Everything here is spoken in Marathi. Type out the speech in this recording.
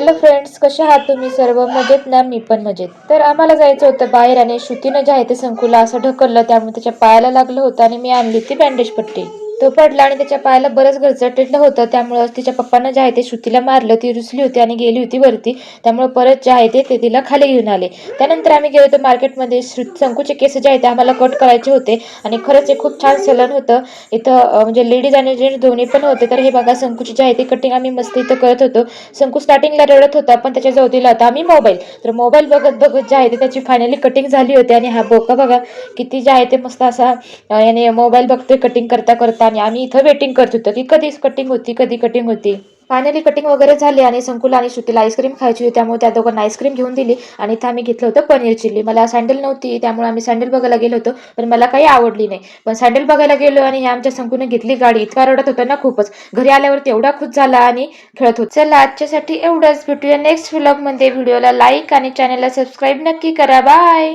हॅलो फ्रेंड्स, कसे आहात तुम्ही सर्व? मजेत ना? मी पण मजेत. तर आम्हाला जायचं होतं बाहेर आणि श्रुतीनं जे आहे ते संकुला असं ढकललं, त्यामुळे त्याच्या पायाला लागलं होतं आणि मी आणली ती बँडेज पट्टी. तो पडला आणि त्याच्या पायाला बरंच घरचटलेलं होतं, त्यामुळं तिच्या पप्पानं जे आहे ते श्रुतीला मारलं. ती रुसली होती आणि गेली होती वरती. त्यामुळे परत जे आहे ते तिला खाली घेऊन आले. त्यानंतर आम्ही गेलो होतो मार्केटमध्ये. संकुचे केस जे आहेत ते आम्हाला कट करायचे होते आणि खरंच हे खूप छान सलन होतं. इथं म्हणजे लेडीज आणि जेंट्स दोन्ही पण होते. तर हे बघा, संकुची जे आहे ते कटिंग आम्ही मस्त इथं करत होतो. संकू स्टार्टिंगला रडत होता, पण त्याच्या जाऊ दिला होता आम्ही मोबाईल. तर मोबाईल बघत बघत जे आहे ते त्याची फायनली कटिंग झाली होती. आणि हा बोका बघा किती जे आहे ते मस्त असा याने मोबाईल बघतोय कटिंग करता करता. आणि आम्ही इथं वेटिंग करत होतो की कधी कटिंग होती, कधी कटिंग होती. फायनली कटिंग वगैरे झाली आणि संकुला आणि श्रुतीला आईस्क्रीम खायची होती, त्यामुळे त्या दोघांना आईस्क्रीम घेऊन दिली. आणि इथं आम्ही घेतलं होतं पनीर चिल्ली. मला सँडल नव्हती, त्यामुळे आम्ही सँडल बघायला गेलो होतो, पण मला काही आवडली नाही. पण सँडल बघायला गेलो आणि हे आमच्या संकुने घेतली गाडी. इतका रडत होता ना खूपच. घरी आल्यावरती एवढा खुश झाला आणि खेळत होता. चला, आजच्यासाठी एवढंच. भेटूया नेक्स्ट व्लॉगमध्ये. व्हिडिओला लाईक आणि चॅनलला सबस्क्राईब नक्की करा. बाय.